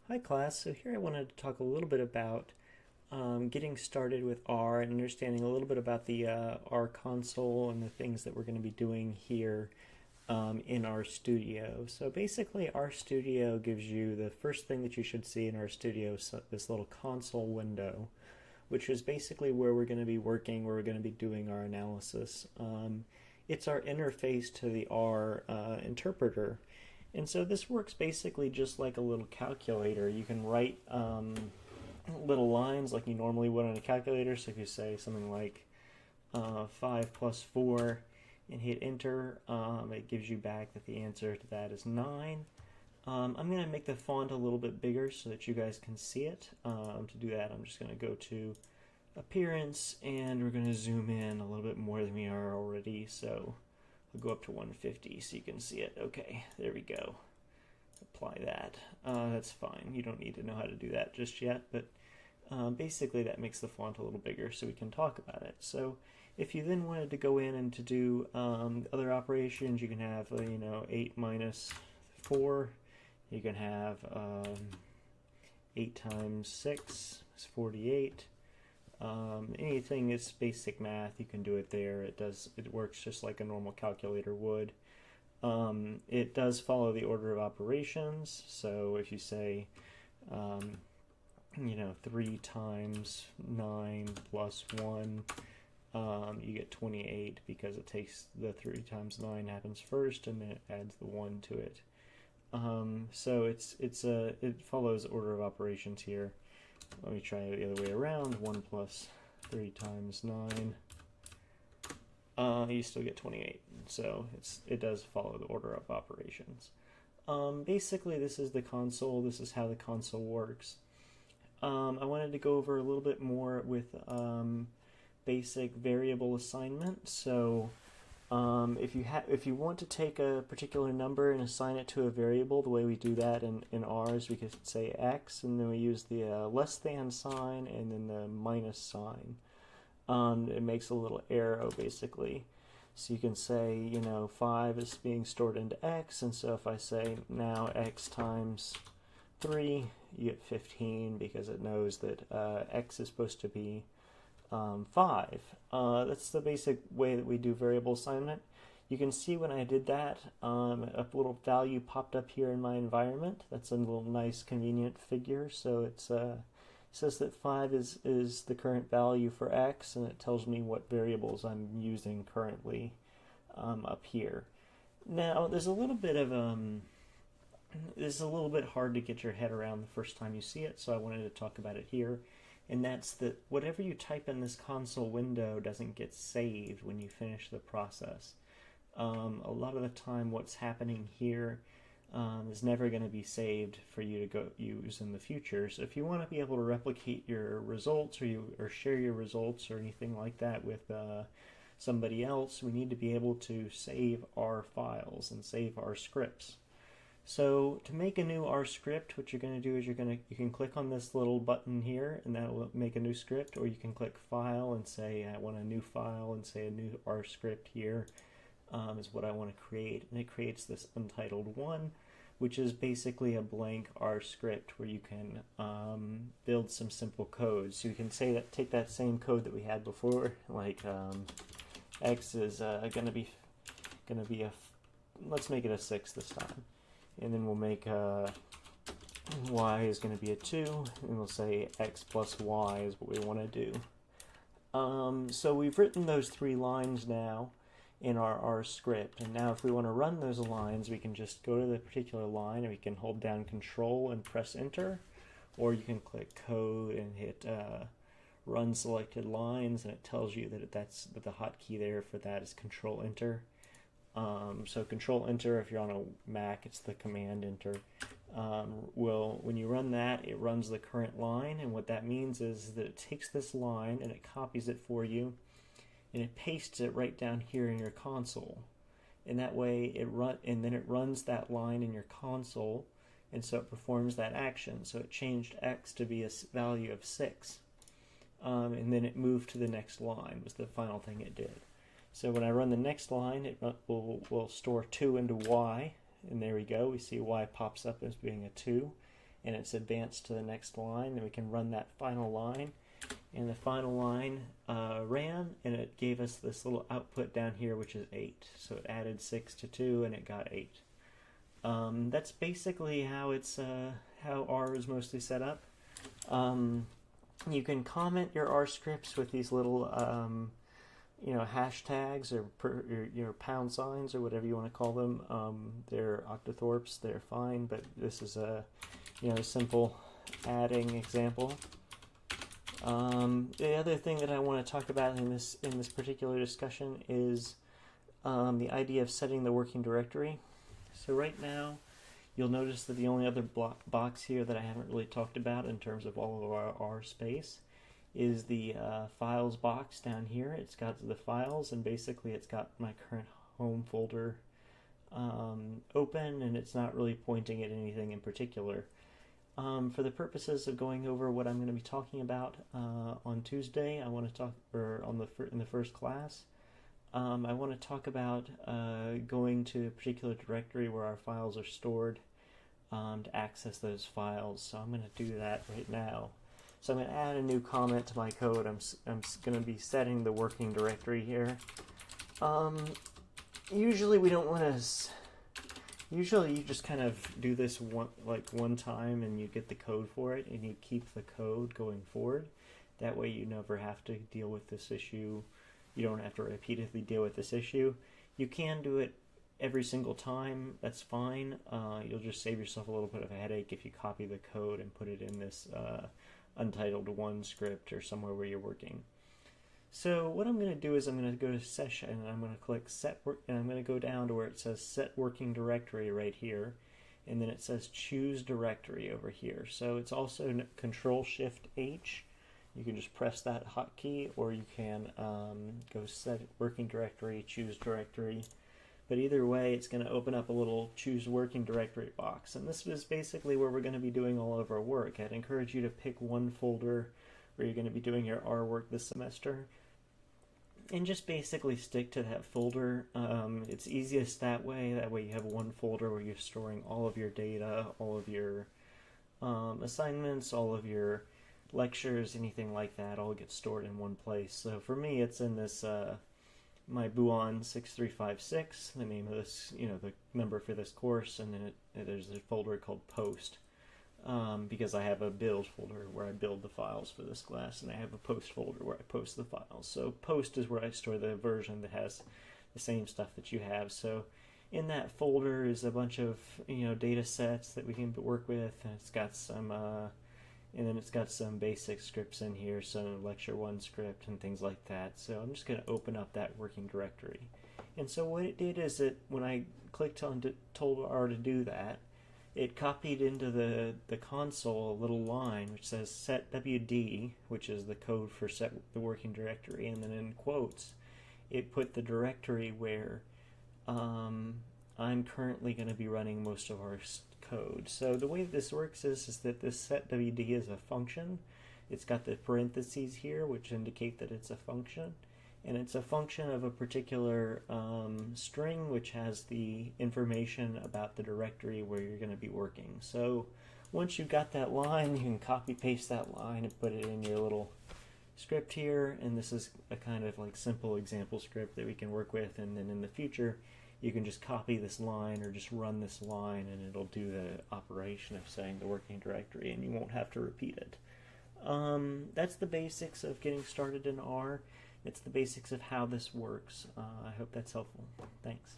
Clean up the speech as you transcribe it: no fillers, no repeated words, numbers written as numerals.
Hi class, so here I wanted to talk a little bit about getting started with R and understanding a little bit about the R console and the things that we're going to be doing here in RStudio. So basically RStudio gives you the first thing that you should see in RStudio is this little console window, which is basically where we're going to be working, where we're going to be doing our analysis. It's our interface to the R interpreter. And so this works basically just like a little calculator. You can write little lines like you normally would on a calculator. So if you say something like 5 plus 4 and hit enter, it gives you back that the answer to that is 9. I'm going to make the font a little bit bigger so that you guys can see it. To do that, I'm just going to go to Appearance, and we're going to zoom in a little bit more than we are already. So I'll go up to 150 so you can see it. Okay, there we go. Apply that. That's fine. You don't need to know how to do that just yet, but basically that makes the font a little bigger so we can talk about it. So if you then wanted to go in and to do other operations, you can have 8 minus 4. You can have 8 times 6 is 48. Anything is basic math, you can do it there. It works just like a normal calculator would. It does follow the order of operations. So if you say 3 times 9 plus 1, you get 28 because it takes the 3 times 9 happens first and then it adds the 1 to it. So it follows order of operations here. Let me try it the other way around. 1 plus 3 times 9. You still get 28. So it does follow the order of operations. Basically, this is the console. This is how the console works. I wanted to go over a little bit more with basic variable assignment. So if you want to take a particular number and assign it to a variable, the way we do that in R is we could say x, and then we use the less than sign and then the minus sign. It makes a little arrow basically. So you can say, 5 is being stored into x, and so if I say now x times 3, you get 15 because it knows that x is supposed to be 5. That's the basic way that we do variable assignment. You can see when I did that, a little value popped up here in my environment. That's a little nice convenient figure. So it says that 5 is the current value for x, and it tells me what variables I'm using currently up here. Now there's a little bit hard to get your head around the first time you see it, so I wanted to talk about it here. And that's that whatever you type in this console window doesn't get saved when you finish the process. A lot of the time what's happening here is never going to be saved for you to go use in the future. So if you want to be able to replicate your results or share your results or anything like that with somebody else, we need to be able to save our files and save our scripts. So to make a new R script, what you're going to do is you can click on this little button here, and that will make a new script, or you can click File and say I want a new file, and say a new R script here is what I want to create, and it creates this untitled one, which is basically a blank R script where you can build some simple code. So you can say that take that same code that we had before, like x is going to be let's make it a 6 this time. And then we'll make y is going to be a 2, and we'll say x plus y is what we want to do. So we've written those 3 lines now in our R script, and now if we want to run those lines, we can just go to the particular line, and we can hold down Control and press Enter, or you can click Code and hit Run Selected Lines, and it tells you that the hotkey there for that is Control Enter. So Control Enter, if you're on a Mac, it's the Command Enter. When you run that, it runs the current line, and what that means is that it takes this line and it copies it for you, and it pastes it right down here in your console. And that way then it runs that line in your console, and so it performs that action. So it changed x to be a value of 6, and then it moved to the next line was the final thing it did. So when I run the next line, it will store 2 into y, and there we go. We see y pops up as being a 2, and it's advanced to the next line, then we can run that final line. And the final line ran, and it gave us this little output down here, which is 8. So it added 6 to 2, and it got 8. That's basically how how R is mostly set up. You can comment your R scripts with these little hashtags or your pound signs or whatever you want to call them. They're octothorpes, they're fine, but this is a simple adding example. The other thing that I want to talk about in this particular discussion is the idea of setting the working directory. So right now, you'll notice that the only other box here that I haven't really talked about in terms of all of our R space is the files box down here. It's got the files, and basically it's got my current home folder open, and it's not really pointing at anything in particular. For the purposes of going over what I'm going to be talking about on Tuesday, I want to talk, or in the first class, I want to talk about going to a particular directory where our files are stored to access those files. So I'm going to do that right now. So I'm going to add a new comment to my code. I'm going to be setting the working directory here. Usually we don't want to. Usually you just kind of do this one time and you get the code for it, and you keep the code going forward. That way you never have to deal with this issue. You don't have to repeatedly deal with this issue. You can do it every single time. That's fine. You'll just save yourself a little bit of a headache if you copy the code and put it in this untitled 1 script or somewhere where you're working. So what I'm going to do is I'm going to go to session, and I'm going to click set work, and I'm going to go down to where it says set working directory right here, and then it says choose directory over here. So it's also Control-Shift-H. You can just press that hotkey, or you can go set working directory, choose directory. But either way, it's going to open up a little choose working directory box, and this is basically where we're going to be doing all of our work. I'd encourage you to pick one folder where you're going to be doing your R work this semester, and just basically stick to that folder. It's easiest that way. That way you have one folder where you're storing all of your data, all of your assignments, all of your lectures, anything like that, all gets stored in one place. So for me, it's in this my Buon 6356, the name of this, the number for this course, and then there's a folder called Post. Because I have a build folder where I build the files for this class, and I have a post folder where I post the files. So post is where I store the version that has the same stuff that you have. So in that folder is a bunch of data sets that we can work with, and it's got some and then it's got some basic scripts in here, so lecture 1 script and things like that. So I'm just going to open up that working directory. And so what it did is that when I clicked on told R to do that, it copied into the console a little line which says set WD, which is the code for set the working directory, and then in quotes it put the directory where I'm currently going to be running most of our code. So the way this works is that this set WD is a function. It's got the parentheses here which indicate that it's a function, and it's a function of a particular string which has the information about the directory where you're going to be working. So once you've got that line, you can copy paste that line and put it in your little script here, and this is a kind of simple example script that we can work with, and then in the future you can just copy this line or just run this line and it'll do the operation of setting the working directory, and you won't have to repeat it. That's the basics of getting started in R. It's the basics of how this works. I hope that's helpful. Thanks.